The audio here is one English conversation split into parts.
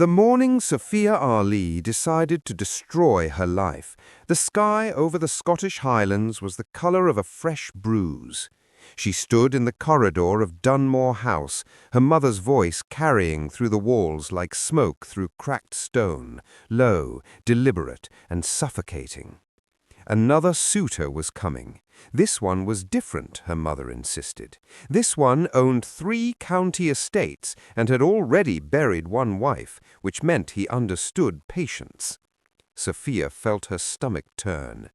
The morning Sophia Ali decided to destroy her life, the sky over the Scottish Highlands was the colour of a fresh bruise. She stood in the corridor of Dunmore House, her mother's voice carrying through the walls like smoke through cracked stone, low, deliberate, and suffocating. Another suitor was coming. This one was different, her mother insisted. This one owned 3 county estates and had already buried one wife, which meant he understood patience. Sophia felt her stomach turn.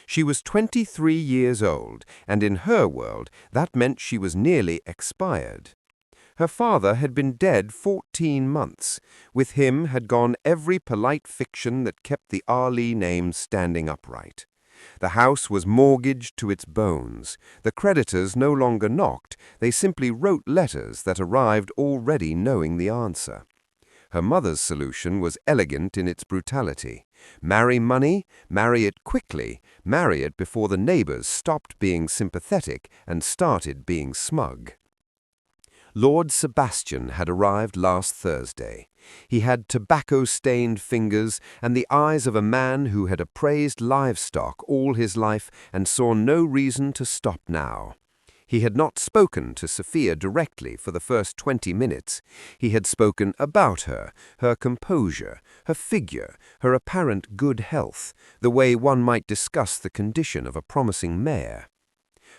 She was 23 years old, and in her world that meant she was nearly expired. Her father had been dead 14 months. With him had gone every polite fiction that kept the Ali name standing upright. The house was mortgaged to its bones. The creditors no longer knocked, they simply wrote letters that arrived already knowing the answer. Her mother's solution was elegant in its brutality. Marry money, marry it quickly, marry it before the neighbors stopped being sympathetic and started being smug. Lord Sebastian had arrived last Thursday. He had tobacco-stained fingers and the eyes of a man who had appraised livestock all his life and saw no reason to stop now. He had not spoken to Sophia directly for the first 20 minutes. He had spoken about her, her composure, her figure, her apparent good health, the way one might discuss the condition of a promising mare.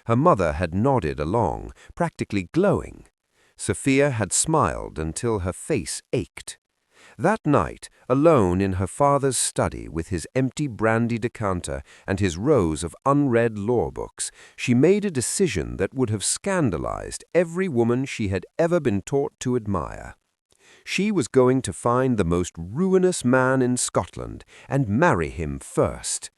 Her mother had nodded along, practically glowing. Sophia had smiled until her face ached. That night, alone in her father's study with his empty brandy decanter and his rows of unread law books, she made a decision that would have scandalized every woman she had ever been taught to admire. She was going to find the most ruinous man in Scotland and marry him first.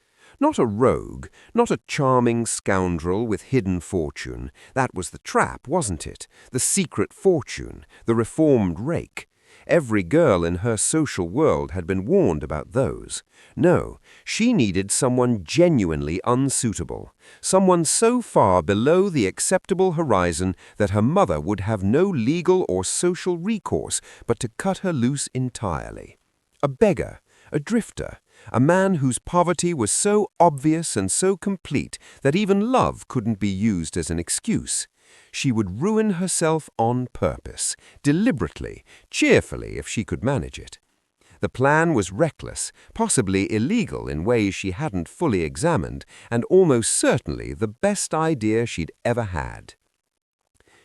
Not a rogue, not a charming scoundrel with hidden fortune. That was the trap, wasn't it? The secret fortune, the reformed rake. Every girl in her social world had been warned about those. No, she needed someone genuinely unsuitable, someone so far below the acceptable horizon that her mother would have no legal or social recourse but to cut her loose entirely. A beggar, a drifter, a man whose poverty was so obvious and so complete that even love couldn't be used as an excuse. She would ruin herself on purpose, deliberately, cheerfully if she could manage it. The plan was reckless, possibly illegal in ways she hadn't fully examined, and almost certainly the best idea she'd ever had.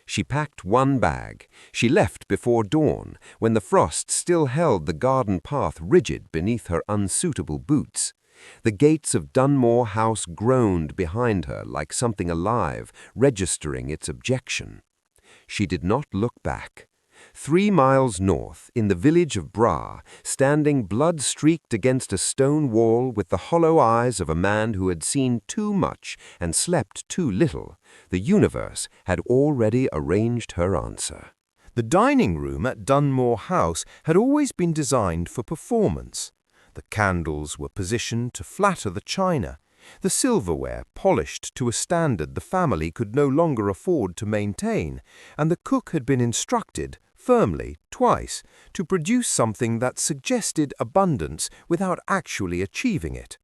She packed one bag. She left before dawn, when the frost still held the garden path rigid beneath her unsuitable boots. The gates of Dunmore House groaned behind her like something alive, registering its objection. She did not look back. 3 miles north, in the village of Bra, standing blood-streaked against a stone wall with the hollow eyes of a man who had seen too much and slept too little, the universe had already arranged her answer. The dining room at Dunmore House had always been designed for performance. The candles were positioned to flatter the china, the silverware polished to a standard the family could no longer afford to maintain, and the cook had been instructed, firmly, twice, to produce something that suggested abundance without actually achieving it.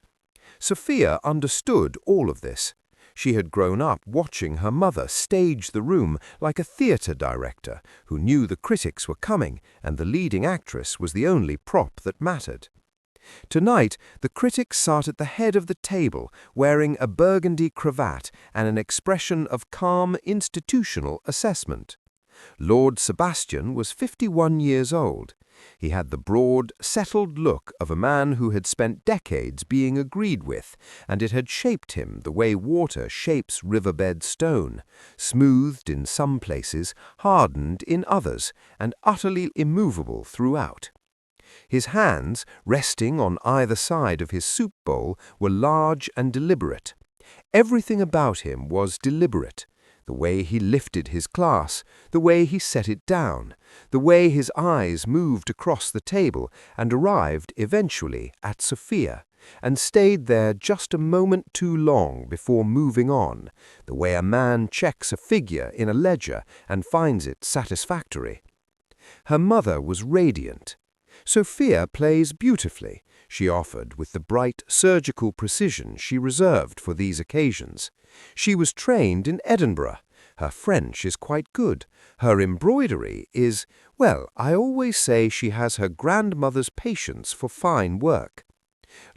Sophia understood all of this. She had grown up watching her mother stage the room like a theatre director who knew the critics were coming and the leading actress was the only prop that mattered. Tonight, the critic sat at the head of the table wearing a burgundy cravat and an expression of calm institutional assessment. Lord Sebastian was 51 years old. He had the broad, settled look of a man who had spent decades being agreed with, and it had shaped him the way water shapes riverbed stone, smoothed in some places, hardened in others, and utterly immovable throughout. His hands, resting on either side of his soup bowl, were large and deliberate. Everything about him was deliberate. The way he lifted his glass, the way he set it down, the way his eyes moved across the table and arrived eventually at Sophia, and stayed there just a moment too long before moving on, the way a man checks a figure in a ledger and finds it satisfactory. Her mother was radiant. "Sophia plays beautifully," she offered with the bright, surgical precision she reserved for these occasions. "She was trained in Edinburgh. Her French is quite good. Her embroidery is, well, I always say she has her grandmother's patience for fine work."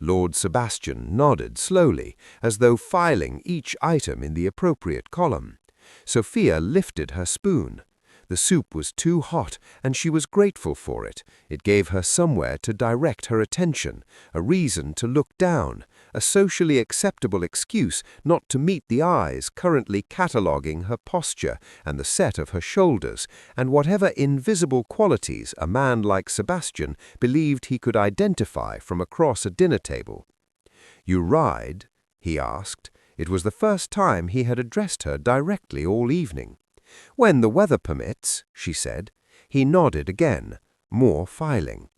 Lord Sebastian nodded slowly, as though filing each item in the appropriate column. Sophia lifted her spoon. The soup was too hot, and she was grateful for it. It gave her somewhere to direct her attention, a reason to look down, a socially acceptable excuse not to meet the eyes currently cataloguing her posture and the set of her shoulders, and whatever invisible qualities a man like Sebastian believed he could identify from across a dinner table. "You ride?" he asked. It was the first time he had addressed her directly all evening. "When the weather permits," she said. He nodded again, more filing.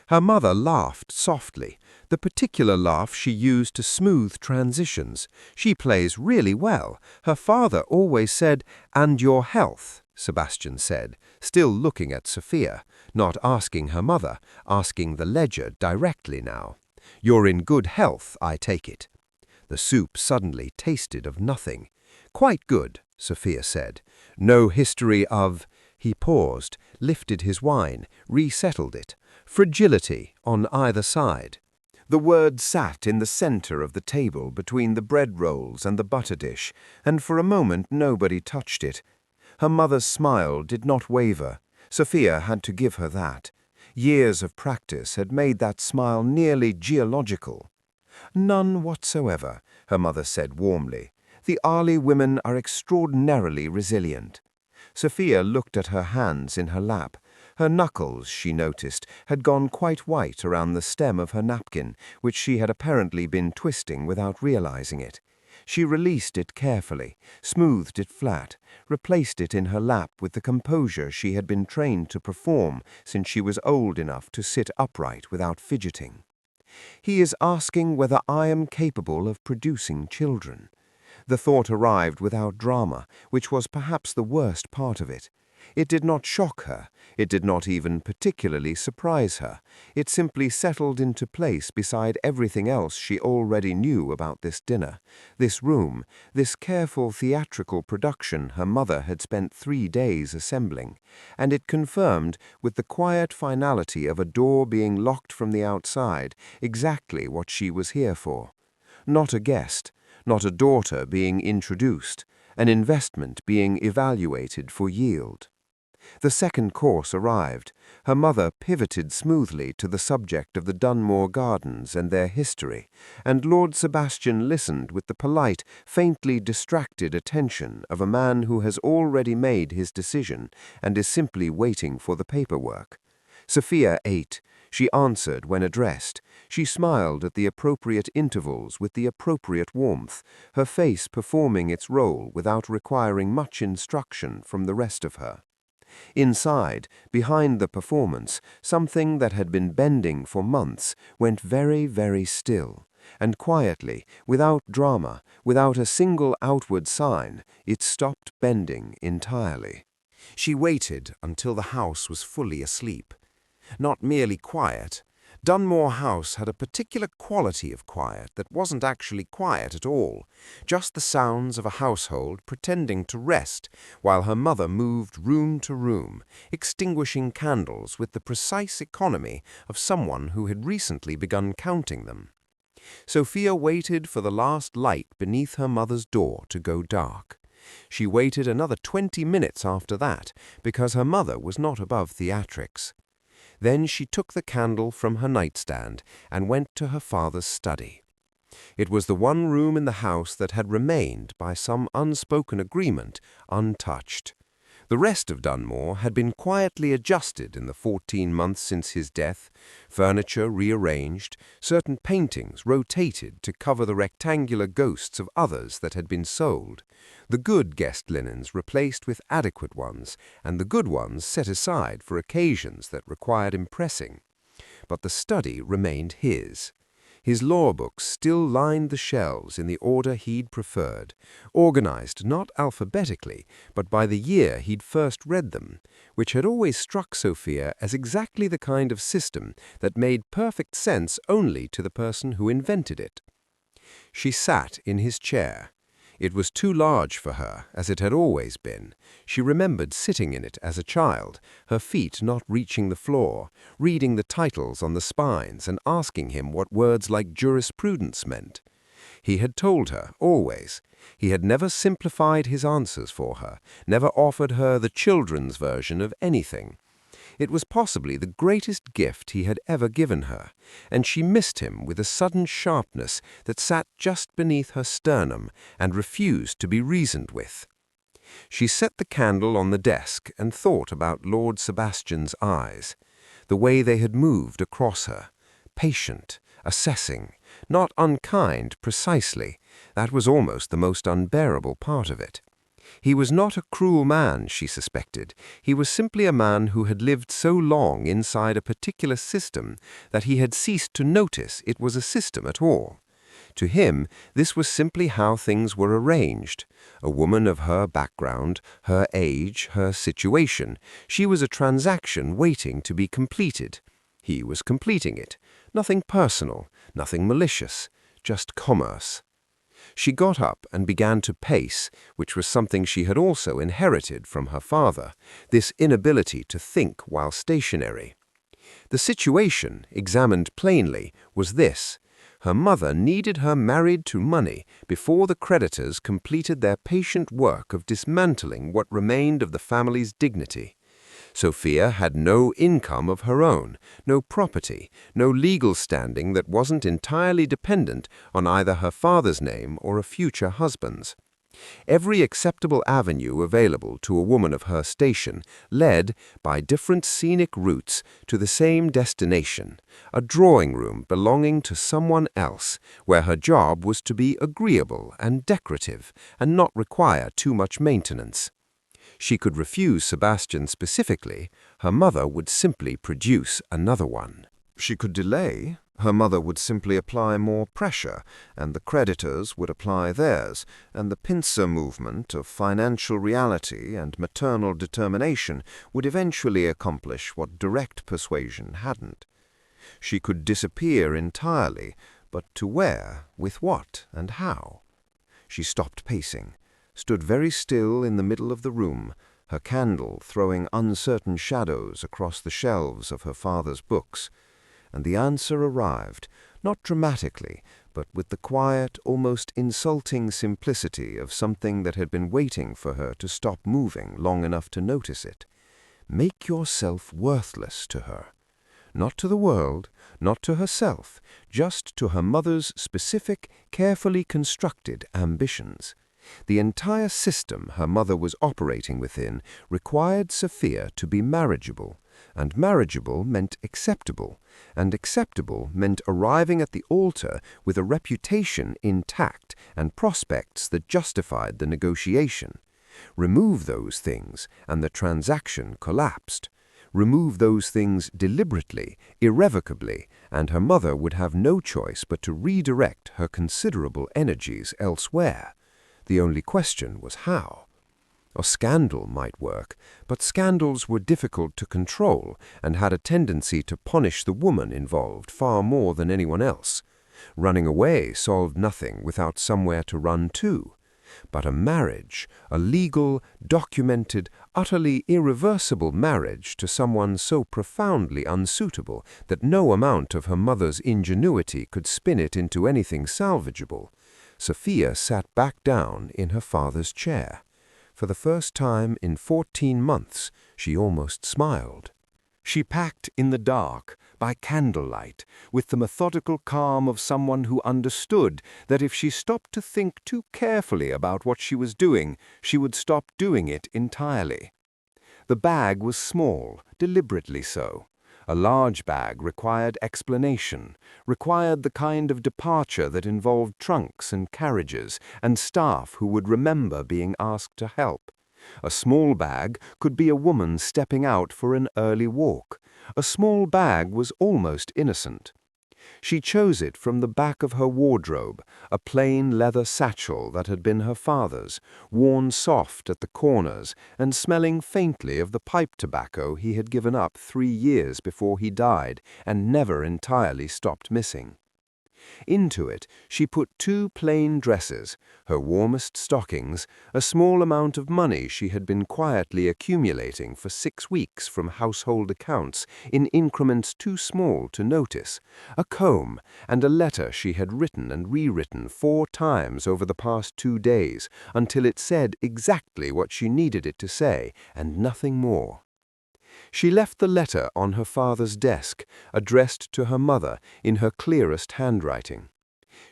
Her mother laughed softly, the particular laugh she used to smooth transitions. "She plays really well. Her father always said, 'And your health,'" Sebastian said, still looking at Sophia, not asking her mother, asking the ledger directly now. "You're in good health, I take it." The soup suddenly tasted of nothing. "Quite good," Sophia said. "No history of—" He paused, lifted his wine, resettled it. "Fragility on either side." The word sat in the center of the table between the bread rolls and the butter dish, and for a moment nobody touched it. Her mother's smile did not waver. Sophia had to give her that. Years of practice had made that smile nearly geological. "None whatsoever," her mother said warmly. "The Arley women are extraordinarily resilient." Sophia looked at her hands in her lap. Her knuckles, she noticed, had gone quite white around the stem of her napkin, which she had apparently been twisting without realizing it. She released it carefully, smoothed it flat, replaced it in her lap with the composure she had been trained to perform since she was old enough to sit upright without fidgeting. "He is asking whether I am capable of producing children." The thought arrived without drama, which was perhaps the worst part of it. It did not shock her. It did not even particularly surprise her. It simply settled into place beside everything else she already knew about this dinner, this room, this careful theatrical production her mother had spent 3 days assembling, and it confirmed, with the quiet finality of a door being locked from the outside, exactly what she was here for. Not a guest, not a daughter being introduced, an investment being evaluated for yield. The second course arrived. Her mother pivoted smoothly to the subject of the Dunmore Gardens and their history, and Lord Sebastian listened with the polite, faintly distracted attention of a man who has already made his decision and is simply waiting for the paperwork. Sophia ate. She answered when addressed. She smiled at the appropriate intervals with the appropriate warmth, her face performing its role without requiring much instruction from the rest of her. Inside, behind the performance, something that had been bending for months went very, very still, and quietly, without drama, without a single outward sign, it stopped bending entirely. She waited until the house was fully asleep. Not merely quiet. Dunmore House had a particular quality of quiet that wasn't actually quiet at all, just the sounds of a household pretending to rest while her mother moved room to room, extinguishing candles with the precise economy of someone who had recently begun counting them. Sophia waited for the last light beneath her mother's door to go dark. She waited another 20 minutes after that, because her mother was not above theatrics. Then she took the candle from her nightstand and went to her father's study. It was the one room in the house that had remained, by some unspoken agreement, untouched. The rest of Dunmore had been quietly adjusted in the 14 months since his death, furniture rearranged, certain paintings rotated to cover the rectangular ghosts of others that had been sold, the good guest linens replaced with adequate ones, and the good ones set aside for occasions that required impressing. But the study remained his. His law books still lined the shelves in the order he'd preferred, organized not alphabetically, but by the year he'd first read them, which had always struck Sophia as exactly the kind of system that made perfect sense only to the person who invented it. She sat in his chair. It was too large for her, as it had always been. She remembered sitting in it as a child, her feet not reaching the floor, reading the titles on the spines and asking him what words like jurisprudence meant. He had told her, always. He had never simplified his answers for her, never offered her the children's version of anything. It was possibly the greatest gift he had ever given her, and she missed him with a sudden sharpness that sat just beneath her sternum and refused to be reasoned with. She set the candle on the desk and thought about Lord Sebastian's eyes, the way they had moved across her, patient, assessing, not unkind precisely. That was almost the most unbearable part of it. He was not a cruel man, she suspected. He was simply a man who had lived so long inside a particular system that he had ceased to notice it was a system at all. To him, this was simply how things were arranged. A woman of her background, her age, her situation. She was a transaction waiting to be completed. He was completing it. Nothing personal, nothing malicious, just commerce. She got up and began to pace, which was something she had also inherited from her father, this inability to think while stationary. The situation, examined plainly, was this. Her mother needed her married to money before the creditors completed their patient work of dismantling what remained of the family's dignity. Sophia had no income of her own, no property, no legal standing that wasn't entirely dependent on either her father's name or a future husband's. Every acceptable avenue available to a woman of her station led, by different scenic routes, to the same destination, a drawing room belonging to someone else, where her job was to be agreeable and decorative and not require too much maintenance. She could refuse Sebastian specifically, her mother would simply produce another one. She could delay, her mother would simply apply more pressure, and the creditors would apply theirs, and the pincer movement of financial reality and maternal determination would eventually accomplish what direct persuasion hadn't. She could disappear entirely, but to where, with what, and how? She stopped pacing, stood very still in the middle of the room, her candle throwing uncertain shadows across the shelves of her father's books. And the answer arrived, not dramatically, but with the quiet, almost insulting simplicity of something that had been waiting for her to stop moving long enough to notice it. Make yourself worthless to her. Not to the world, not to herself, just to her mother's specific, carefully constructed ambitions. The entire system her mother was operating within required Sophia to be marriageable, and marriageable meant acceptable, and acceptable meant arriving at the altar with a reputation intact and prospects that justified the negotiation. Remove those things, and the transaction collapsed. Remove those things deliberately, irrevocably, and her mother would have no choice but to redirect her considerable energies elsewhere. The only question was how. A scandal might work, but scandals were difficult to control and had a tendency to punish the woman involved far more than anyone else. Running away solved nothing without somewhere to run to. But a marriage, a legal, documented, utterly irreversible marriage to someone so profoundly unsuitable that no amount of her mother's ingenuity could spin it into anything salvageable. Sophia sat back down in her father's chair. For the first time in 14 months, she almost smiled. She packed in the dark, by candlelight, with the methodical calm of someone who understood that if she stopped to think too carefully about what she was doing, she would stop doing it entirely. The bag was small, deliberately so. A large bag required explanation, required the kind of departure that involved trunks and carriages and staff who would remember being asked to help. A small bag could be a woman stepping out for an early walk. A small bag was almost innocent. She chose it from the back of her wardrobe, a plain leather satchel that had been her father's, worn soft at the corners and smelling faintly of the pipe tobacco he had given up 3 years before he died and never entirely stopped missing. Into it she put 2 plain dresses, her warmest stockings, a small amount of money she had been quietly accumulating for 6 weeks from household accounts in increments too small to notice, a comb, and a letter she had written and rewritten 4 times over the past 2 days until it said exactly what she needed it to say and nothing more. She left the letter on her father's desk, addressed to her mother in her clearest handwriting.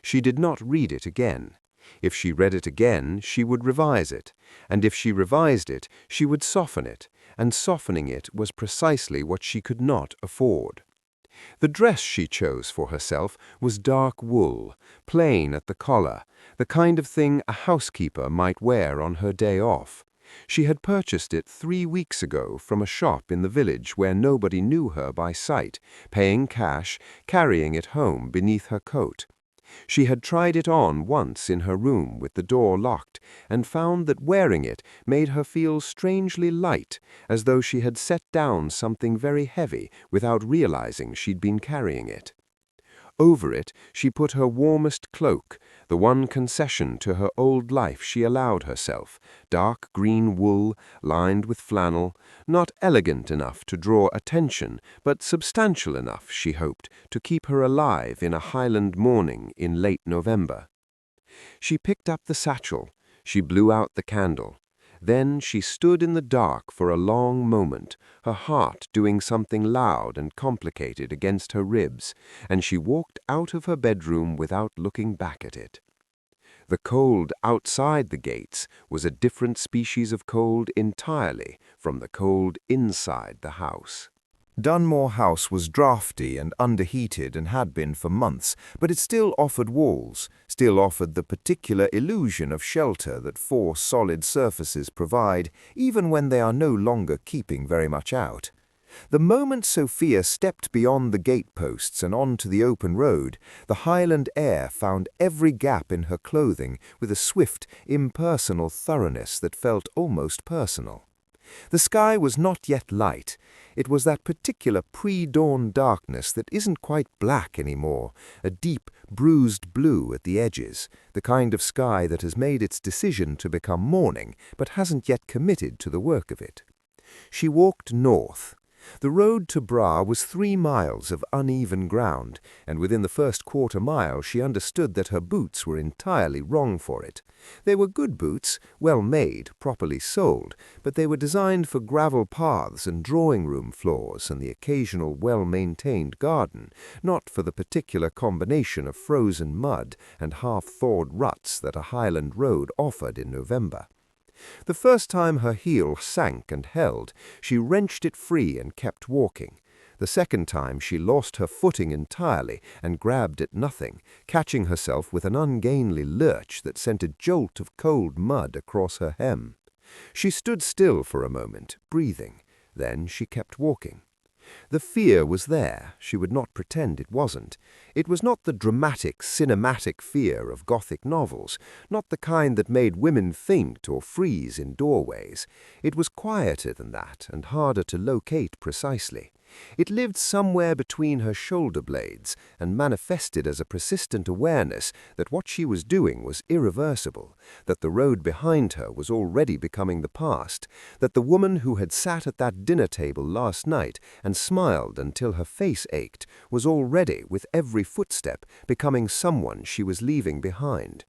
She did not read it again. If she read it again, she would revise it, and if she revised it, she would soften it, and softening it was precisely what she could not afford. The dress she chose for herself was dark wool, plain at the collar, the kind of thing a housekeeper might wear on her day off. She had purchased it 3 weeks ago from a shop in the village where nobody knew her by sight, paying cash, carrying it home beneath her coat. She had tried it on once in her room with the door locked, and found that wearing it made her feel strangely light, as though she had set down something very heavy without realizing she'd been carrying it. Over it she put her warmest cloak, the one concession to her old life she allowed herself, dark green wool, lined with flannel, not elegant enough to draw attention, but substantial enough, she hoped, to keep her alive in a Highland morning in late November. She picked up the satchel, she blew out the candle. Then she stood in the dark for a long moment, her heart doing something loud and complicated against her ribs, and she walked out of her bedroom without looking back at it. The cold outside the gates was a different species of cold entirely from the cold inside the house. Dunmore House was draughty and underheated and had been for months, but it still offered walls, still offered the particular illusion of shelter that 4 solid surfaces provide, even when they are no longer keeping very much out. The moment Sophia stepped beyond the gateposts and onto the open road, the Highland air found every gap in her clothing with a swift, impersonal thoroughness that felt almost personal. The sky was not yet light. It was that particular pre-dawn darkness that isn't quite black anymore, a deep, bruised blue at the edges, the kind of sky that has made its decision to become morning but hasn't yet committed to the work of it. She walked north. The road to Bra was 3 miles of uneven ground, and within the first quarter mile she understood that her boots were entirely wrong for it. They were good boots, well made, properly soled, but they were designed for gravel paths and drawing-room floors and the occasional well-maintained garden, not for the particular combination of frozen mud and half-thawed ruts that a Highland road offered in November. The first time her heel sank and held, she wrenched it free and kept walking. The second time she lost her footing entirely and grabbed at nothing, catching herself with an ungainly lurch that sent a jolt of cold mud across her hem. She stood still for a moment, breathing. Then she kept walking. The fear was there, she would not pretend it wasn't. It was not the dramatic, cinematic fear of Gothic novels, not the kind that made women faint or freeze in doorways. It was quieter than that and harder to locate precisely. It lived somewhere between her shoulder blades and manifested as a persistent awareness that what she was doing was irreversible, that the road behind her was already becoming the past, that the woman who had sat at that dinner table last night and smiled until her face ached was already, with every footstep, becoming someone she was leaving behind.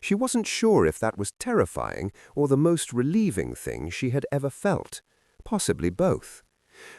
She wasn't sure if that was terrifying or the most relieving thing she had ever felt. Possibly both.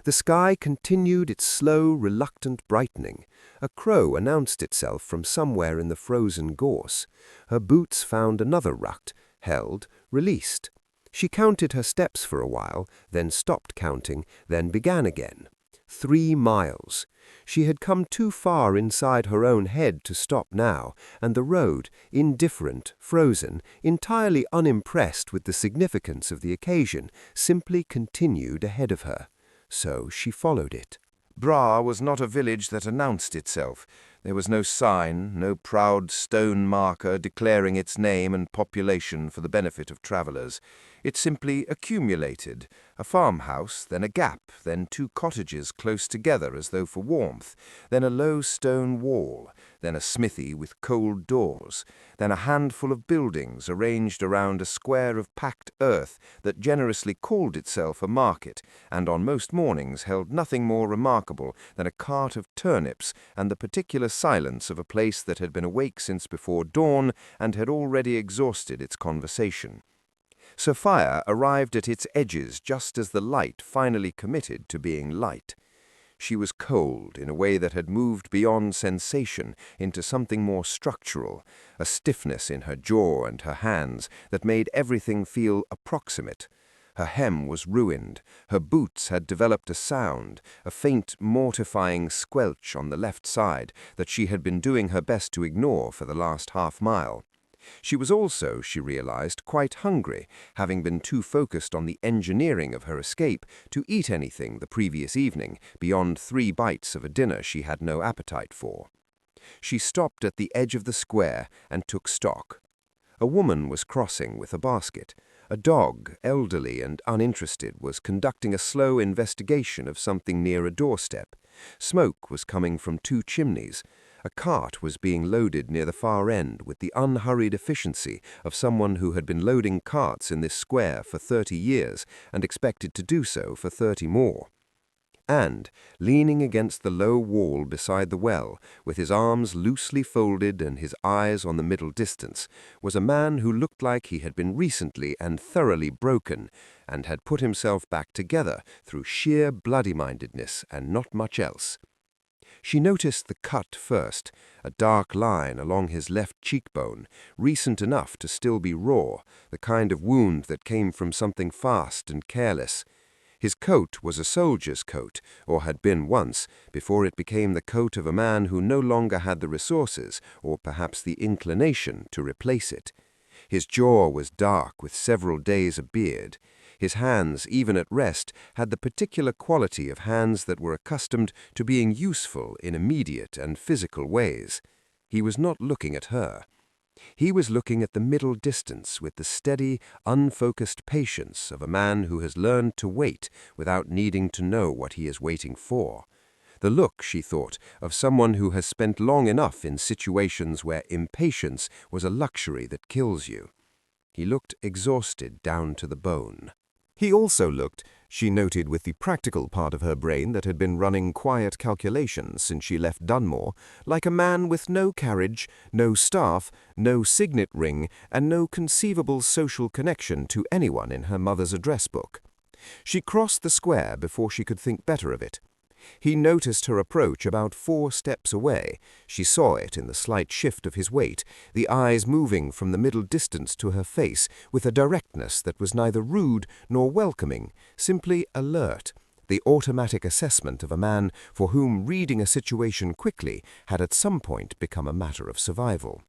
The sky continued its slow, reluctant brightening. A crow announced itself from somewhere in the frozen gorse. Her boots found another rut, held, released. She counted her steps for a while, then stopped counting, then began again. 3 miles. She had come too far inside her own head to stop now, and the road, indifferent, frozen, entirely unimpressed with the significance of the occasion, simply continued ahead of her. So she followed it. Bra was not a village that announced itself. There was no sign, no proud stone marker declaring its name and population for the benefit of travelers. It simply accumulated, a farmhouse, then a gap, then two cottages close together as though for warmth, then a low stone wall, then a smithy with cold doors, then a handful of buildings arranged around a square of packed earth that generously called itself a market, and on most mornings held nothing more remarkable than a cart of turnips and the particular silence of a place that had been awake since before dawn and had already exhausted its conversation. Sophia arrived at its edges just as the light finally committed to being light. She was cold in a way that had moved beyond sensation into something more structural, a stiffness in her jaw and her hands that made everything feel approximate. Her hem was ruined, her boots had developed a sound, a faint, mortifying squelch on the left side that she had been doing her best to ignore for the last half-mile. She was also, she realized, quite hungry, having been too focused on the engineering of her escape to eat anything the previous evening beyond 3 bites of a dinner she had no appetite for. She stopped at the edge of the square and took stock. A woman was crossing with a basket. A dog, elderly and uninterested, was conducting a slow investigation of something near a doorstep. Smoke was coming from 2 chimneys. A cart was being loaded near the far end with the unhurried efficiency of someone who had been loading carts in this square for 30 years and expected to do so for 30 more. And, leaning against the low wall beside the well, with his arms loosely folded and his eyes on the middle distance, was a man who looked like he had been recently and thoroughly broken and had put himself back together through sheer bloody-mindedness and not much else. She noticed the cut first, a dark line along his left cheekbone, recent enough to still be raw, the kind of wound that came from something fast and careless. His coat was a soldier's coat, or had been once, before it became the coat of a man who no longer had the resources, or perhaps the inclination, to replace it. His jaw was dark with several days of beard. His hands, even at rest, had the particular quality of hands that were accustomed to being useful in immediate and physical ways. He was not looking at her. He was looking at the middle distance with the steady, unfocused patience of a man who has learned to wait without needing to know what he is waiting for. The look, she thought, of someone who has spent long enough in situations where impatience was a luxury that kills you. He looked exhausted down to the bone. He also looked, she noted with the practical part of her brain that had been running quiet calculations since she left Dunmore, like a man with no carriage, no staff, no signet ring, and no conceivable social connection to anyone in her mother's address book. She crossed the square before she could think better of it. He noticed her approach about 4 steps away. She saw it in the slight shift of his weight, the eyes moving from the middle distance to her face with a directness that was neither rude nor welcoming, simply alert, the automatic assessment of a man for whom reading a situation quickly had at some point become a matter of survival.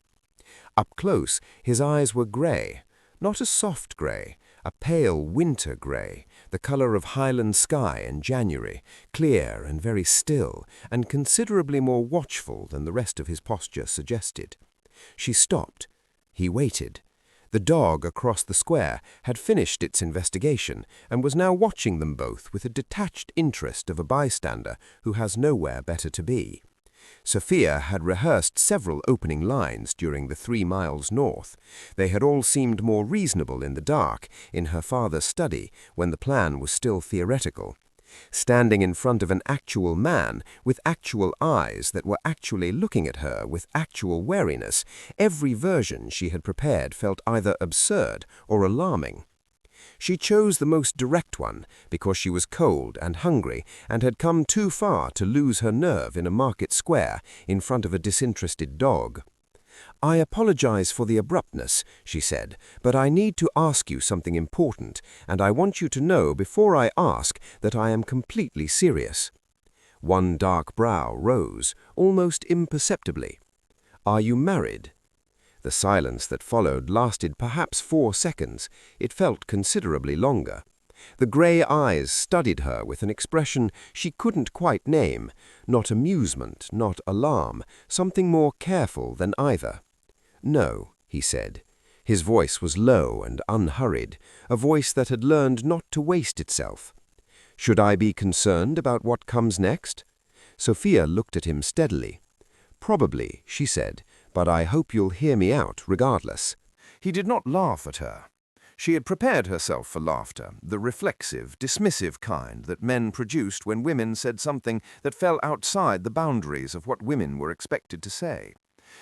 Up close, his eyes were grey, not a soft grey, a pale winter grey, the colour of Highland sky in January, clear and very still, and considerably more watchful than the rest of his posture suggested. She stopped. He waited. The dog across the square had finished its investigation and was now watching them both with a detached interest of a bystander who has nowhere better to be. Sophia had rehearsed several opening lines during the 3 miles north. They had all seemed more reasonable in the dark, in her father's study, when the plan was still theoretical. Standing in front of an actual man, with actual eyes that were actually looking at her with actual wariness, every version she had prepared felt either absurd or alarming. She chose the most direct one because she was cold and hungry and had come too far to lose her nerve in a market square in front of a disinterested dog. "I apologize for the abruptness," she said, "but I need to ask you something important, and I want you to know before I ask that I am completely serious." One dark brow rose, almost imperceptibly. "Are you married?" The silence that followed lasted perhaps 4 seconds. It felt considerably longer. The grey eyes studied her with an expression she couldn't quite name, not amusement, not alarm, something more careful than either. "No," he said. His voice was low and unhurried, a voice that had learned not to waste itself. "Should I be concerned about what comes next?" Sophia looked at him steadily. "Probably," she said, "but I hope you'll hear me out regardless." He did not laugh at her. She had prepared herself for laughter, the reflexive, dismissive kind that men produced when women said something that fell outside the boundaries of what women were expected to say.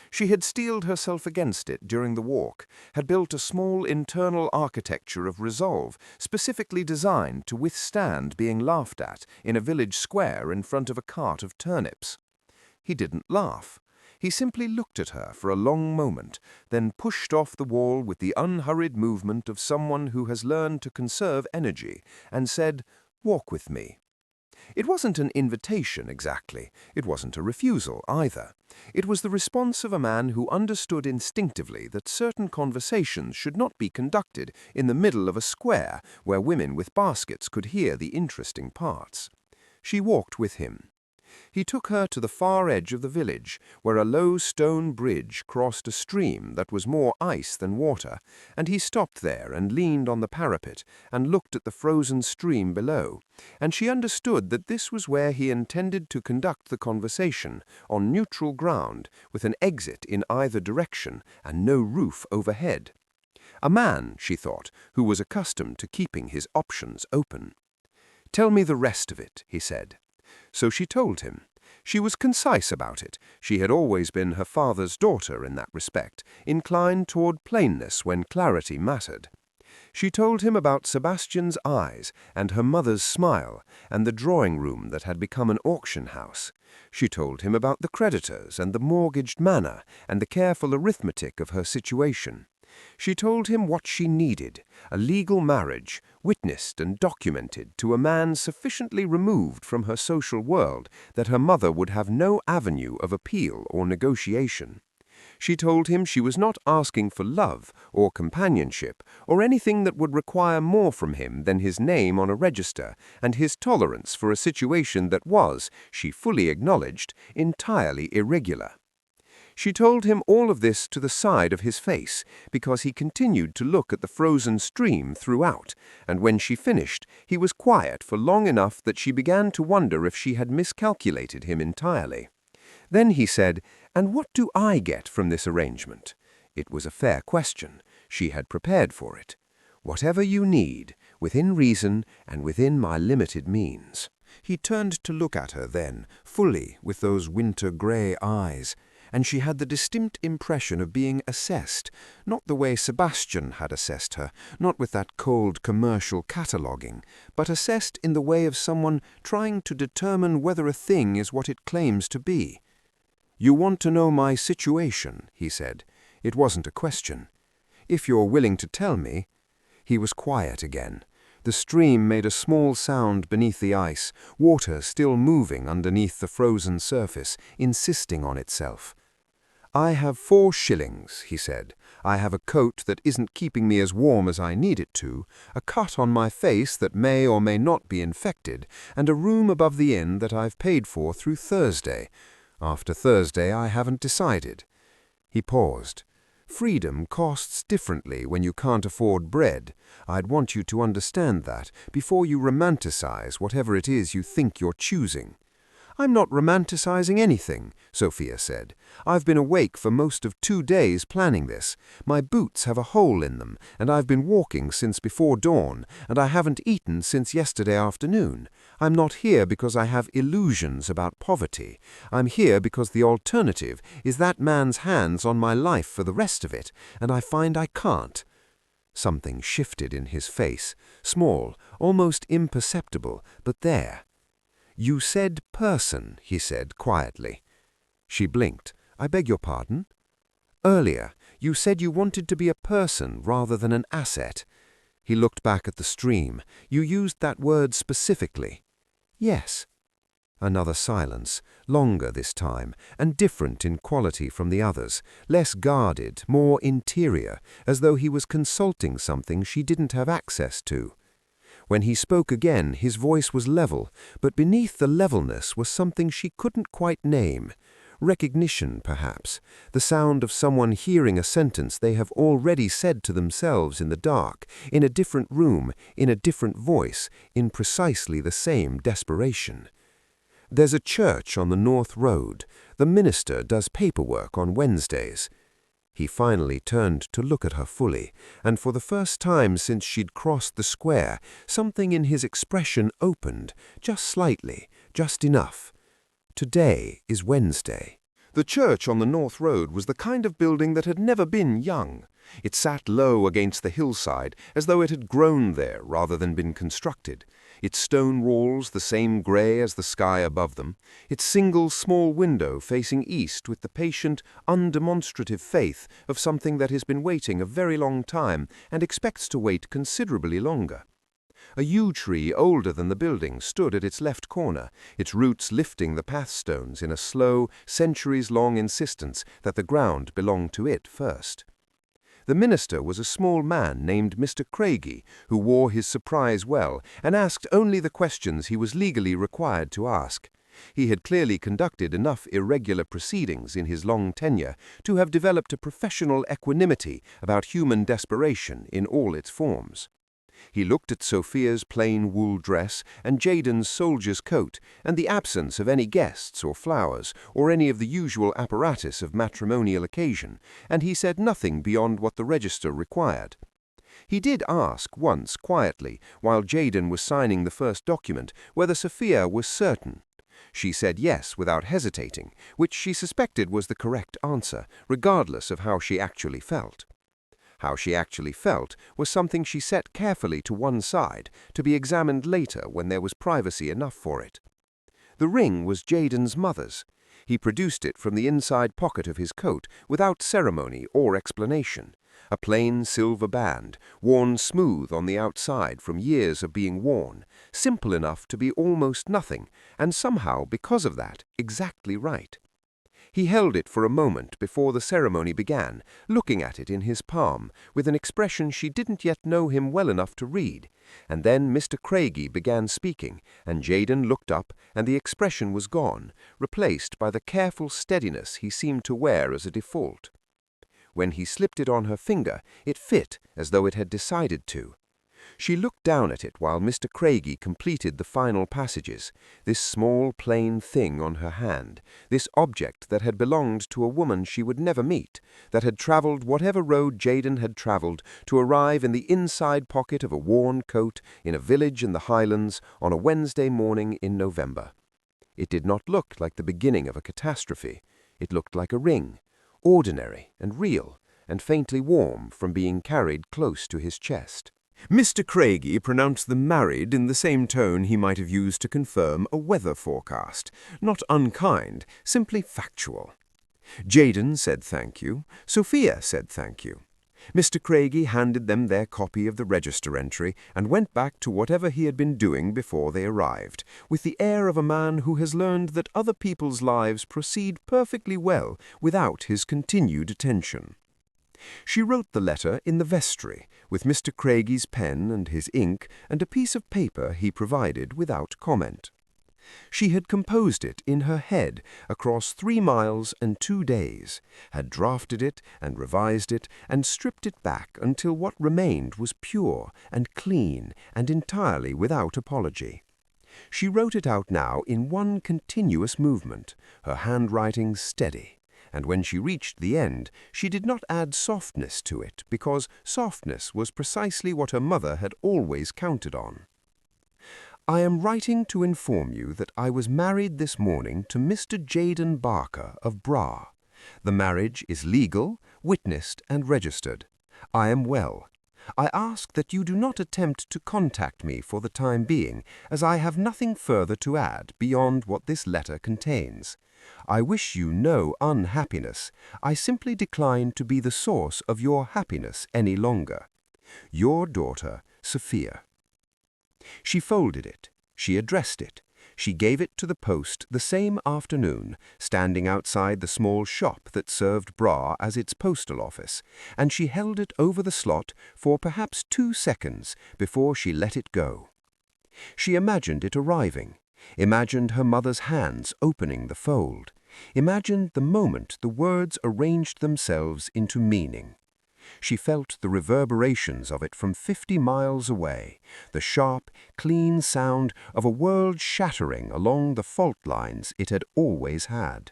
She had steeled herself against it during the walk, had built a small internal architecture of resolve specifically designed to withstand being laughed at in a village square in front of a cart of turnips. He didn't laugh. He simply looked at her for a long moment, then pushed off the wall with the unhurried movement of someone who has learned to conserve energy, and said, "Walk with me." It wasn't an invitation exactly. It wasn't a refusal either. It was the response of a man who understood instinctively that certain conversations should not be conducted in the middle of a square where women with baskets could hear the interesting parts. She walked with him. He took her to the far edge of the village, where a low stone bridge crossed a stream that was more ice than water, and he stopped there and leaned on the parapet and looked at the frozen stream below, and she understood that this was where he intended to conduct the conversation, on neutral ground, with an exit in either direction and no roof overhead. A man, she thought, who was accustomed to keeping his options open. "Tell me the rest of it," he said. So she told him. She was concise about it. She had always been her father's daughter in that respect, inclined toward plainness when clarity mattered. She told him about Sebastian's eyes and her mother's smile and the drawing room that had become an auction house. She told him about the creditors and the mortgaged manor and the careful arithmetic of her situation. She told him what she needed, a legal marriage, witnessed and documented to a man sufficiently removed from her social world that her mother would have no avenue of appeal or negotiation. She told him she was not asking for love or companionship or anything that would require more from him than his name on a register and his tolerance for a situation that was, she fully acknowledged, entirely irregular. She told him all of this to the side of his face, because he continued to look at the frozen stream throughout, and when she finished, he was quiet for long enough that she began to wonder if she had miscalculated him entirely. Then he said, "And what do I get from this arrangement?" It was a fair question. She had prepared for it. "Whatever you need, within reason and within my limited means." He turned to look at her then, fully, with those winter-grey eyes, and she had the distinct impression of being assessed, not the way Sebastian had assessed her, not with that cold commercial cataloguing, but assessed in the way of someone trying to determine whether a thing is what it claims to be. "You want to know my situation," he said. It wasn't a question. "If you're willing to tell me." He was quiet again. The stream made a small sound beneath the ice, water still moving underneath the frozen surface, insisting on itself. "I have 4 shillings," he said. "I have a coat that isn't keeping me as warm as I need it to, a cut on my face that may or may not be infected, and a room above the inn that I've paid for through Thursday. After Thursday I haven't decided." He paused. "Freedom costs differently when you can't afford bread. I'd want you to understand that before you romanticize whatever it is you think you're choosing." "I'm not romanticizing anything," Sophia said. "I've been awake for most of 2 days planning this. My boots have a hole in them, and I've been walking since before dawn, and I haven't eaten since yesterday afternoon. I'm not here because I have illusions about poverty. I'm here because the alternative is that man's hands on my life for the rest of it, and I find I can't." Something shifted in his face, small, almost imperceptible, but there. "You said person," he said quietly. She blinked. "I beg your pardon?" "Earlier, you said you wanted to be a person rather than an asset." He looked back at the stream. "You used that word specifically." "Yes." Another silence, longer this time, and different in quality from the others, less guarded, more interior, as though he was consulting something she didn't have access to. When he spoke again, his voice was level, but beneath the levelness was something she couldn't quite name. Recognition, perhaps, the sound of someone hearing a sentence they have already said to themselves in the dark, in a different room, in a different voice, in precisely the same desperation. "There's a church on the North Road. The minister does paperwork on Wednesdays." He finally turned to look at her fully, and for the first time since she'd crossed the square, something in his expression opened, just slightly, just enough. Today is Wednesday. The church on the North Road was the kind of building that had never been young. It sat low against the hillside, as though it had grown there rather than been constructed. Its stone walls the same grey as the sky above them, its single small window facing east with the patient, undemonstrative faith of something that has been waiting a very long time and expects to wait considerably longer. A yew tree older than the building stood at its left corner, its roots lifting the pathstones in a slow, centuries-long insistence that the ground belonged to it first. The minister was a small man named Mr. Craigie, who wore his surprise well and asked only the questions he was legally required to ask. He had clearly conducted enough irregular proceedings in his long tenure to have developed a professional equanimity about human desperation in all its forms. He looked at Sophia's plain wool dress and Jaden's soldier's coat, and the absence of any guests or flowers or any of the usual apparatus of matrimonial occasion, and he said nothing beyond what the register required. He did ask once quietly, while Jaden was signing the first document, whether Sophia was certain. She said yes without hesitating, which she suspected was the correct answer, regardless of how she actually felt. How she actually felt was something she set carefully to one side, to be examined later when there was privacy enough for it. The ring was Jaden's mother's. He produced it from the inside pocket of his coat without ceremony or explanation. A plain silver band, worn smooth on the outside from years of being worn, simple enough to be almost nothing, and somehow, because of that, exactly right. He held it for a moment before the ceremony began, looking at it in his palm, with an expression she didn't yet know him well enough to read. And then Mr. Craigie began speaking, and Jaden looked up, and the expression was gone, replaced by the careful steadiness he seemed to wear as a default. When he slipped it on her finger, it fit as though it had decided to. She looked down at it while Mr. Craigie completed the final passages, this small plain thing on her hand, this object that had belonged to a woman she would never meet, that had travelled whatever road Jaden had travelled to arrive in the inside pocket of a worn coat in a village in the Highlands on a Wednesday morning in November. It did not look like the beginning of a catastrophe. It looked like a ring, ordinary and real, and faintly warm from being carried close to his chest. Mr. Craigie pronounced them married in the same tone he might have used to confirm a weather forecast, not unkind, simply factual. Jaden said thank you. Sophia said thank you. Mr. Craigie handed them their copy of the register entry and went back to whatever he had been doing before they arrived, with the air of a man who has learned that other people's lives proceed perfectly well without his continued attention. She wrote the letter in the vestry, with Mr. Craigie's pen and his ink and a piece of paper he provided without comment. She had composed it in her head across 3 miles and 2 days, had drafted it and revised it and stripped it back until what remained was pure and clean and entirely without apology. She wrote it out now in one continuous movement, her handwriting steady. And when she reached the end, she did not add softness to it, because softness was precisely what her mother had always counted on. I am writing to inform you that I was married this morning to Mr. Jaden Barker of Bra. The marriage is legal, witnessed, and registered. I am well. I ask that you do not attempt to contact me for the time being, as I have nothing further to add beyond what this letter contains. I wish you no unhappiness. I simply decline to be the source of your happiness any longer. Your daughter, Sophia. She folded it. She addressed it. She gave it to the post the same afternoon, standing outside the small shop that served Bra as its postal office, and she held it over the slot for perhaps 2 seconds before she let it go. She imagined it arriving, imagined her mother's hands opening the fold, imagined the moment the words arranged themselves into meaning. She felt the reverberations of it from 50 miles away, the sharp, clean sound of a world shattering along the fault lines it had always had.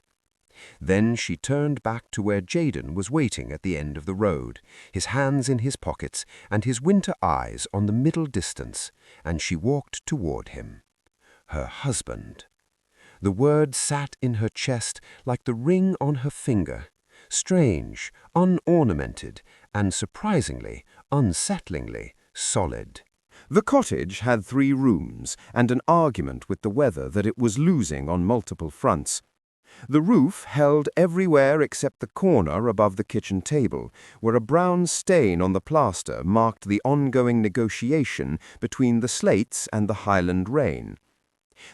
Then she turned back to where Jaden was waiting at the end of the road, his hands in his pockets and his winter eyes on the middle distance, and she walked toward him. Her husband. The word sat in her chest like the ring on her finger, strange, unornamented, and surprisingly, unsettlingly solid. The cottage had 3 rooms and an argument with the weather that it was losing on multiple fronts. The roof held everywhere except the corner above the kitchen table, where a brown stain on the plaster marked the ongoing negotiation between the slates and the Highland rain.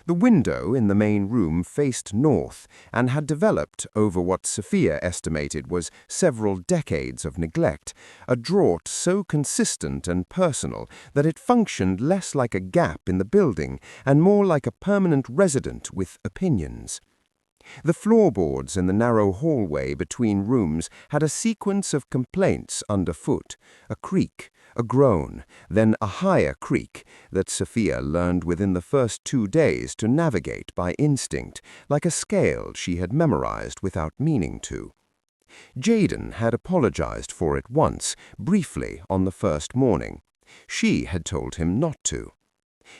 The window in the main room faced north and had developed, over what Sophia estimated was several decades of neglect, a draught so consistent and personal that it functioned less like a gap in the building and more like a permanent resident with opinions. The floorboards in the narrow hallway between rooms had a sequence of complaints underfoot, a creak, a groan, then a higher creak that Sophia learned within the first 2 days to navigate by instinct, like a scale she had memorized without meaning to. Jaden had apologized for it once, briefly, on the first morning. She had told him not to.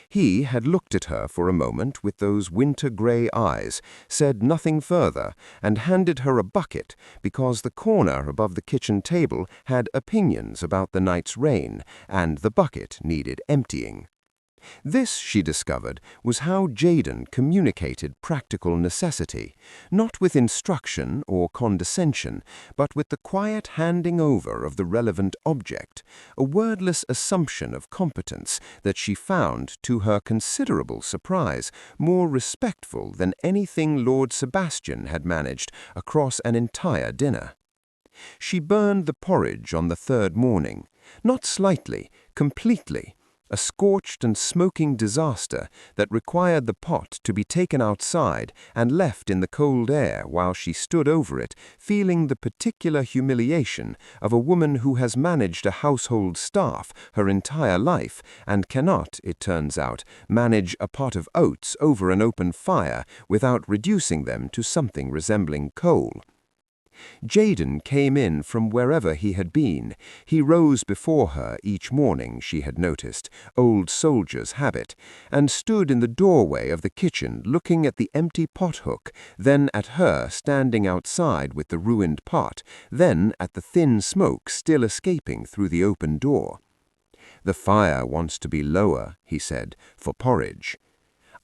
He had looked at her for a moment with those winter-gray eyes, said nothing further, and handed her a bucket because the corner above the kitchen table had opinions about the night's rain, and the bucket needed emptying. This, she discovered, was how Jaden communicated practical necessity, not with instruction or condescension, but with the quiet handing over of the relevant object, a wordless assumption of competence that she found, to her considerable surprise, more respectful than anything Lord Sebastian had managed across an entire dinner. She burned the porridge on the 3rd morning, not slightly, completely, a scorched and smoking disaster that required the pot to be taken outside and left in the cold air while she stood over it, feeling the particular humiliation of a woman who has managed a household staff her entire life and cannot, it turns out, manage a pot of oats over an open fire without reducing them to something resembling coal. Jaden came in from wherever he had been. He rose before her each morning, she had noticed, old soldier's habit, and stood in the doorway of the kitchen looking at the empty pot-hook, then at her standing outside with the ruined pot, then at the thin smoke still escaping through the open door. "The fire wants to be lower," he said, "for porridge."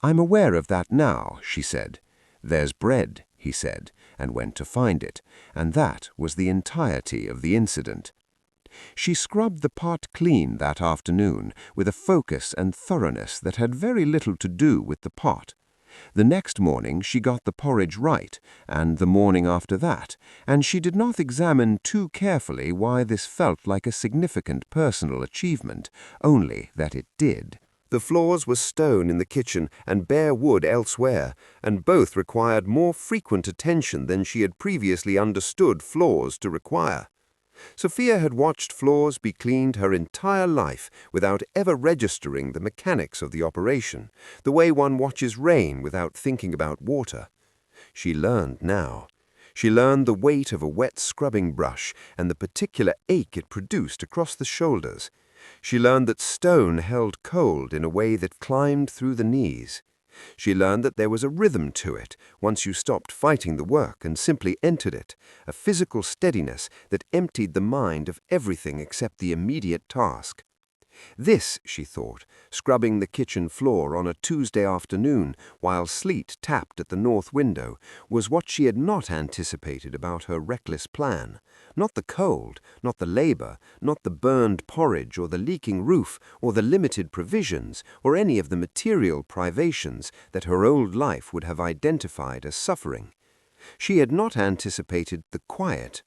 "I'm aware of that now," she said. "There's bread," he said, and went to find it, and that was the entirety of the incident. She scrubbed the pot clean that afternoon with a focus and thoroughness that had very little to do with the pot. The next morning she got the porridge right, and the morning after that, and she did not examine too carefully why this felt like a significant personal achievement, only that it did. The floors were stone in the kitchen and bare wood elsewhere, and both required more frequent attention than she had previously understood floors to require. Sophia had watched floors be cleaned her entire life without ever registering the mechanics of the operation, the way one watches rain without thinking about water. She learned now. She learned the weight of a wet scrubbing brush and the particular ache it produced across the shoulders. She learned that stone held cold in a way that climbed through the knees. She learned that there was a rhythm to it once you stopped fighting the work and simply entered it, a physical steadiness that emptied the mind of everything except the immediate task. This, she thought, scrubbing the kitchen floor on a Tuesday afternoon while sleet tapped at the north window, was what she had not anticipated about her reckless plan. Not the cold, not the labor, not the burned porridge or the leaking roof or the limited provisions or any of the material privations that her old life would have identified as suffering. She had not anticipated the quiet.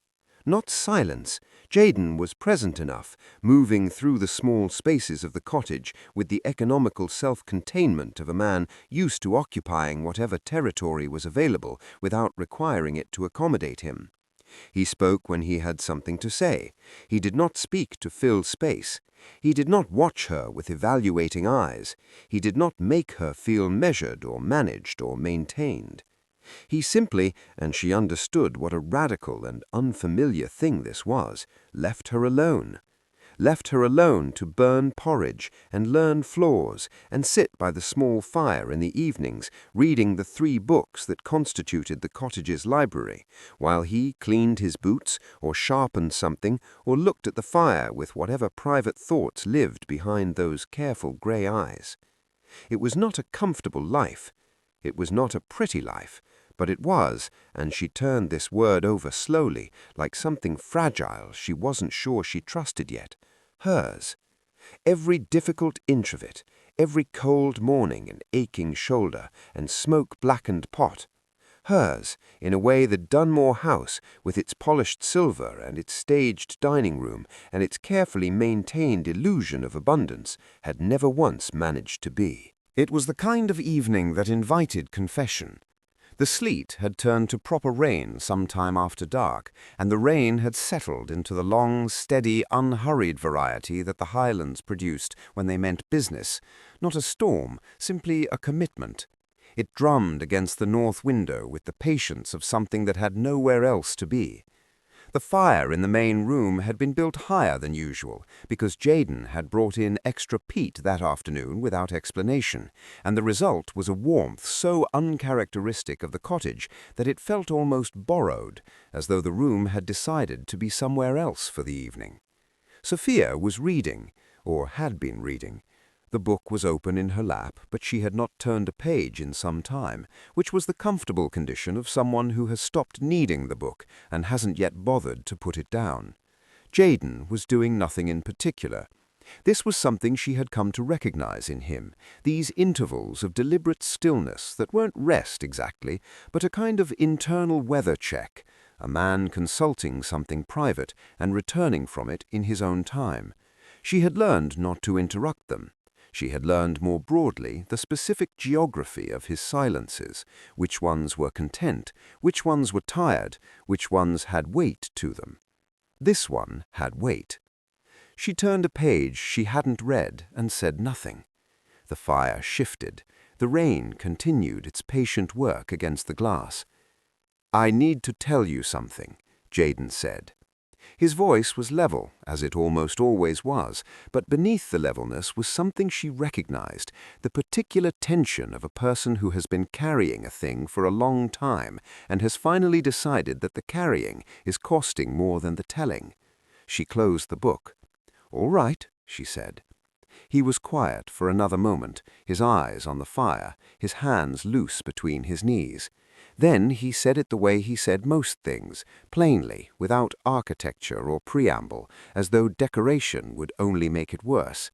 Not silence. Jaden was present enough, moving through the small spaces of the cottage with the economical self-containment of a man used to occupying whatever territory was available without requiring it to accommodate him. He spoke when he had something to say. He did not speak to fill space. He did not watch her with evaluating eyes. He did not make her feel measured or managed or maintained. He simply, and she understood what a radical and unfamiliar thing this was, left her alone. Left her alone to burn porridge and learn floors and sit by the small fire in the evenings reading the 3 books that constituted the cottage's library, while he cleaned his boots or sharpened something or looked at the fire with whatever private thoughts lived behind those careful grey eyes. It was not a comfortable life. It was not a pretty life. But it was, and she turned this word over slowly, like something fragile she wasn't sure she trusted yet. Hers. Every difficult inch of it, every cold morning and aching shoulder and smoke-blackened pot. Hers, in a way the Dunmore house, with its polished silver and its staged dining room and its carefully maintained illusion of abundance, had never once managed to be. It was the kind of evening that invited confession. The sleet had turned to proper rain some time after dark, and the rain had settled into the long, steady, unhurried variety that the Highlands produced when they meant business, not a storm, simply a commitment. It drummed against the north window with the patience of something that had nowhere else to be. The fire in the main room had been built higher than usual, because Jaden had brought in extra peat that afternoon without explanation, and the result was a warmth so uncharacteristic of the cottage that it felt almost borrowed, as though the room had decided to be somewhere else for the evening. Sophia was reading, or had been reading. The book was open in her lap, but she had not turned a page in some time, which was the comfortable condition of someone who has stopped needing the book and hasn't yet bothered to put it down. Jaden was doing nothing in particular. This was something she had come to recognize in him, these intervals of deliberate stillness that weren't rest exactly, but a kind of internal weather check, a man consulting something private and returning from it in his own time. She had learned not to interrupt them. She had learned more broadly the specific geography of his silences, which ones were content, which ones were tired, which ones had weight to them. This one had weight. She turned a page she hadn't read and said nothing. The fire shifted. The rain continued its patient work against the glass. "I need to tell you something," Jaden said. His voice was level, as it almost always was, but beneath the levelness was something she recognized, the particular tension of a person who has been carrying a thing for a long time and has finally decided that the carrying is costing more than the telling. She closed the book. "All right," she said. He was quiet for another moment, his eyes on the fire, his hands loose between his knees. Then he said it the way he said most things, plainly, without architecture or preamble, as though decoration would only make it worse.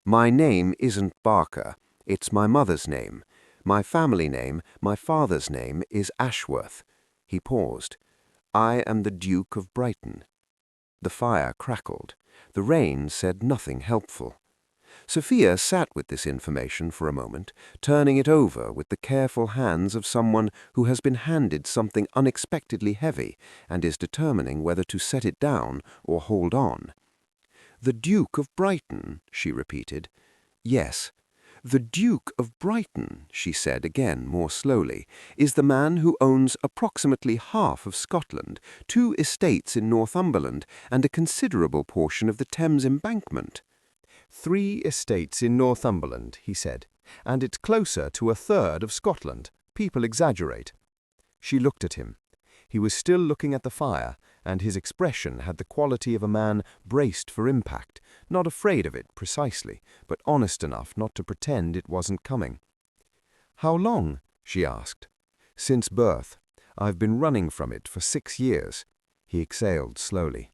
"My name isn't Barker. It's my mother's name. My family name, my father's name, is Ashworth." He paused. "I am the Duke of Brighton." The fire crackled. The rain said nothing helpful. Sophia sat with this information for a moment, turning it over with the careful hands of someone who has been handed something unexpectedly heavy and is determining whether to set it down or hold on. "The Duke of Brighton," she repeated. "Yes. The Duke of Brighton," she said again more slowly, "is the man who owns approximately half of Scotland, 2 estates in Northumberland, and a considerable portion of the Thames embankment." 3 estates in Northumberland, he said, "and it's closer to 1/3 of Scotland. People exaggerate." She looked at him. He was still looking at the fire, and his expression had the quality of a man braced for impact, not afraid of it precisely, but honest enough not to pretend it wasn't coming. "How long?" she asked. "Since birth. I've been running from it for 6 years." He exhaled slowly.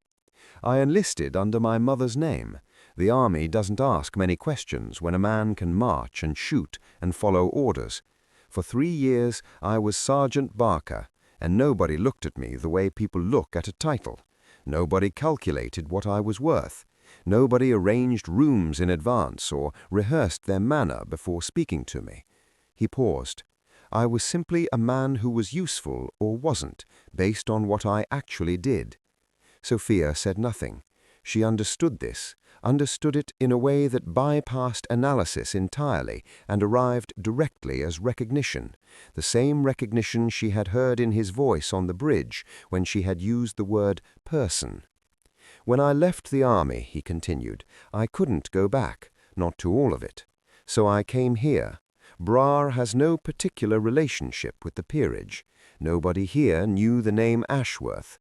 "I enlisted under my mother's name. The army doesn't ask many questions when a man can march and shoot and follow orders. For 3 years I was Sergeant Barker, and nobody looked at me the way people look at a title. Nobody calculated what I was worth. Nobody arranged rooms in advance or rehearsed their manner before speaking to me. He paused. I was simply a man who was useful or wasn't, based on what I actually did. Sophia said nothing. She understood this, understood it in a way that bypassed analysis entirely and arrived directly as recognition, the same recognition she had heard in his voice on the bridge when she had used the word person. When I left the army, he continued, I couldn't go back, not to all of it. So I came here. Brar has no particular relationship with the peerage. Nobody here knew the name Ashworth.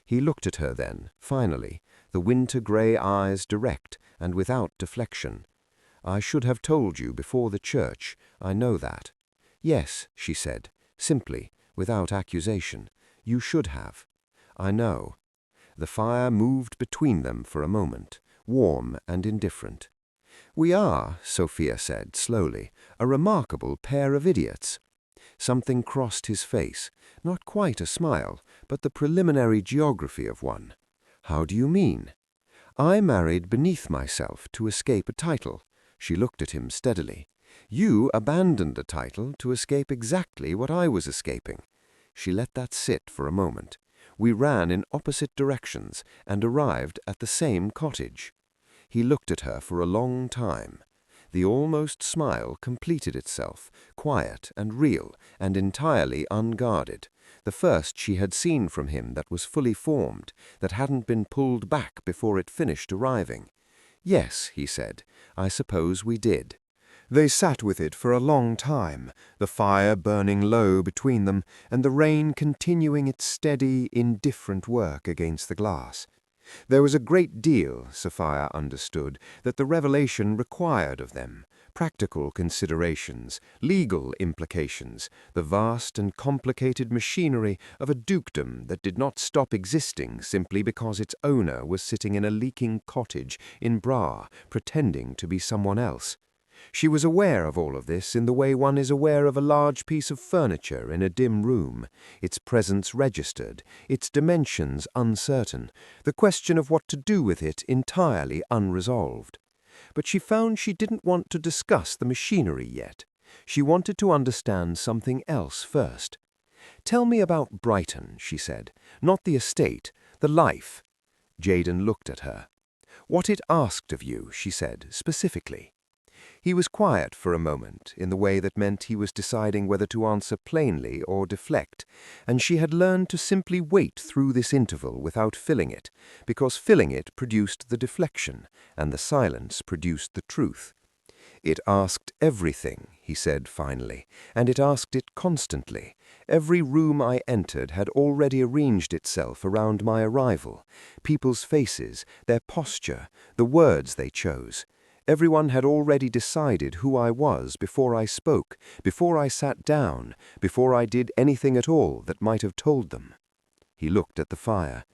He looked at her then, finally, the winter-grey eyes direct and without deflection. I should have told you before the church, I know that. Yes, she said, simply, without accusation. You should have. I know. The fire moved between them for a moment, warm and indifferent. We are, Sophia said slowly, a remarkable pair of idiots. Something crossed his face, not quite a smile, but the preliminary geography of one. How do you mean? I married beneath myself to escape a title. She looked at him steadily. You abandoned a title to escape exactly what I was escaping. She let that sit for a moment. We ran in opposite directions and arrived at the same cottage. He looked at her for a long time. The almost smile completed itself, quiet and real and entirely unguarded, the first she had seen from him that was fully formed, that hadn't been pulled back before it finished arriving. Yes, he said, I suppose we did. They sat with it for a long time, the fire burning low between them and the rain continuing its steady, indifferent work against the glass. There was a great deal, Sophia understood, that the revelation required of them, practical considerations, legal implications, the vast and complicated machinery of a dukedom that did not stop existing simply because its owner was sitting in a leaking cottage in Brar, pretending to be someone else. She was aware of all of this in the way one is aware of a large piece of furniture in a dim room, its presence registered, its dimensions uncertain, the question of what to do with it entirely unresolved. But she found she didn't want to discuss the machinery yet. She wanted to understand something else first. Tell me about Brighton, she said. Not the estate, the life. Jaden looked at her. What it asked of you, she said, specifically. He was quiet for a moment, in the way that meant he was deciding whether to answer plainly or deflect, and she had learned to simply wait through this interval without filling it, because filling it produced the deflection, and the silence produced the truth. It asked everything, he said finally, and it asked it constantly. Every room I entered had already arranged itself around my arrival, people's faces, their posture, the words they chose. Everyone had already decided who I was before I spoke, before I sat down, before I did anything at all that might have told them. He looked at the fire.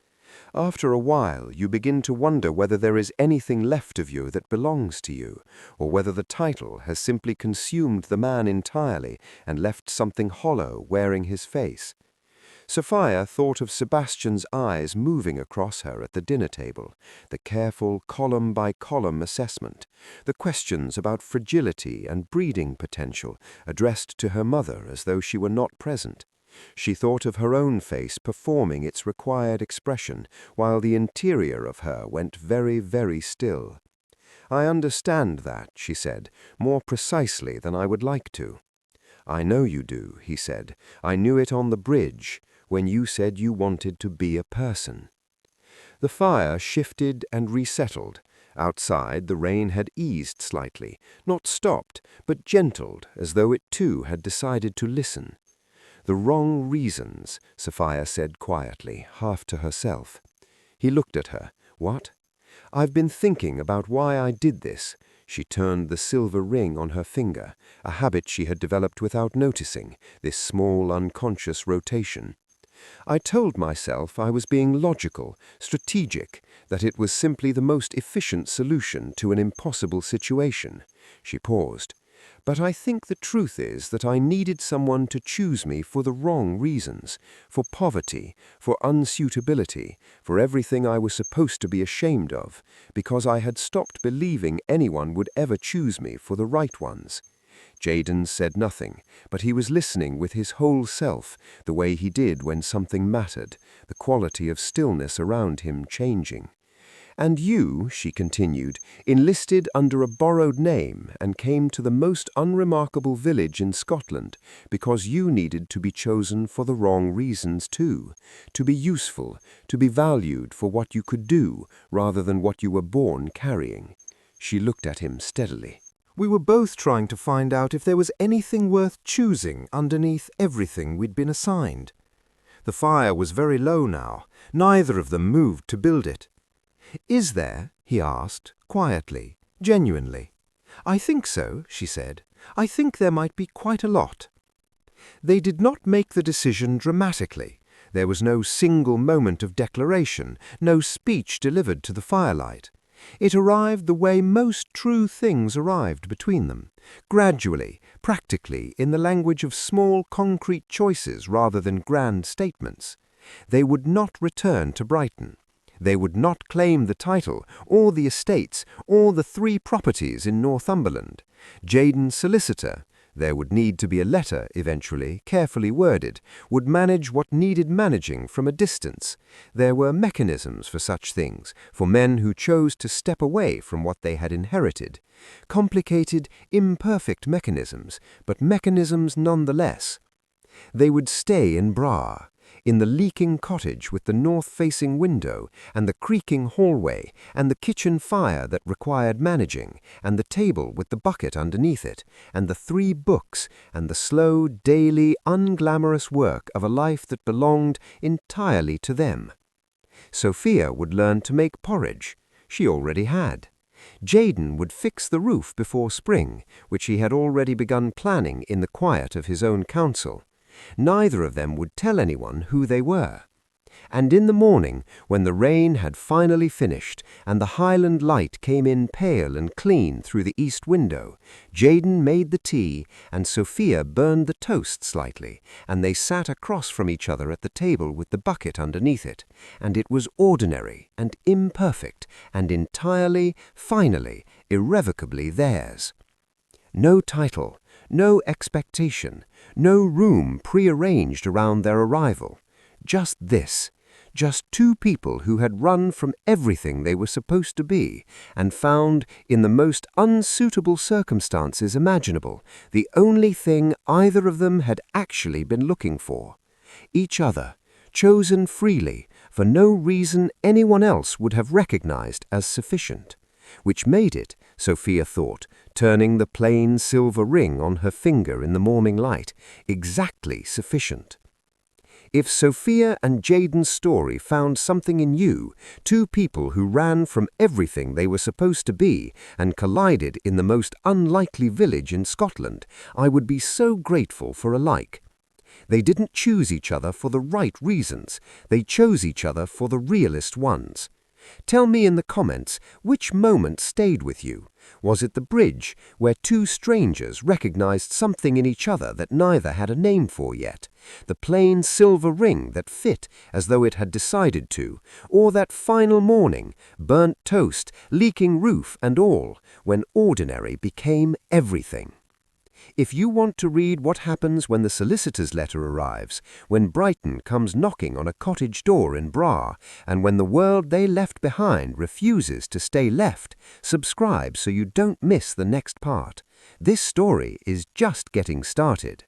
After a while, you begin to wonder whether there is anything left of you that belongs to you, or whether the title has simply consumed the man entirely and left something hollow wearing his face. Sophia thought of Sebastian's eyes moving across her at the dinner table, the careful column-by-column assessment, the questions about fragility and breeding potential addressed to her mother as though she were not present. She thought of her own face performing its required expression, while the interior of her went very, very still. I understand that, she said, more precisely than I would like to. I know you do, he said. I knew it on the bridge, when you said you wanted to be a person. The fire shifted and resettled. Outside, the rain had eased slightly, not stopped, but gentled, as though it too had decided to listen. The wrong reasons, Sophia said quietly, half to herself. He looked at her. What? I've been thinking about why I did this. She turned the silver ring on her finger, a habit she had developed without noticing, this small unconscious rotation. I told myself I was being logical, strategic, that it was simply the most efficient solution to an impossible situation. She paused. But I think the truth is that I needed someone to choose me for the wrong reasons, for poverty, for unsuitability, for everything I was supposed to be ashamed of, because I had stopped believing anyone would ever choose me for the right ones. Jaden said nothing, but he was listening with his whole self, the way he did when something mattered, the quality of stillness around him changing. "And you," she continued, "enlisted under a borrowed name and came to the most unremarkable village in Scotland because you needed to be chosen for the wrong reasons too, to be useful, to be valued for what you could do rather than what you were born carrying." She looked at him steadily. "We were both trying to find out if there was anything worth choosing underneath everything we'd been assigned. The fire was very low now. Neither of them moved to build it. "Is there?" he asked, quietly, genuinely. "I think so," she said. "I think there might be quite a lot." They did not make the decision dramatically. There was no single moment of declaration, no speech delivered to the firelight. It arrived the way most true things arrived between them, gradually, practically, in the language of small, concrete choices rather than grand statements. They would not return to Brighton. They would not claim the title, or the estates, or the 3 properties in Northumberland. Jaden's solicitor, there would need to be a letter eventually, carefully worded, would manage what needed managing from a distance. There were mechanisms for such things, for men who chose to step away from what they had inherited. Complicated, imperfect mechanisms, but mechanisms nonetheless. They would stay in Bra, in the leaking cottage with the north-facing window, and the creaking hallway, and the kitchen fire that required managing, and the table with the bucket underneath it, and the 3 books, and the slow, daily, unglamorous work of a life that belonged entirely to them. Sophia would learn to make porridge. She already had. Jaden would fix the roof before spring, which he had already begun planning in the quiet of his own council. Neither of them would tell anyone who they were. And in the morning, when the rain had finally finished, and the Highland light came in pale and clean through the east window, Jaden made the tea, and Sophia burned the toast slightly, and they sat across from each other at the table with the bucket underneath it, and it was ordinary and imperfect, and entirely, finally, irrevocably theirs. No title, no expectation, no room prearranged around their arrival. Just this, just 2 people who had run from everything they were supposed to be and found, in the most unsuitable circumstances imaginable, the only thing either of them had actually been looking for. Each other, chosen freely, for no reason anyone else would have recognized as sufficient. Which made it, Sophia thought, turning the plain silver ring on her finger in the morning light, exactly sufficient. If Sophia and Jaden's story found something in you, 2 people who ran from everything they were supposed to be and collided in the most unlikely village in Scotland, I would be so grateful for a like. They didn't choose each other for the right reasons. They chose each other for the realest ones. Tell me in the comments which moment stayed with you. Was it the bridge, where 2 strangers recognized something in each other that neither had a name for yet? The plain silver ring that fit as though it had decided to? Or that final morning, burnt toast, leaking roof and all, when ordinary became everything? If you want to read what happens when the solicitor's letter arrives, when Brighton comes knocking on a cottage door in Bra, and when the world they left behind refuses to stay left, subscribe so you don't miss the next part. This story is just getting started.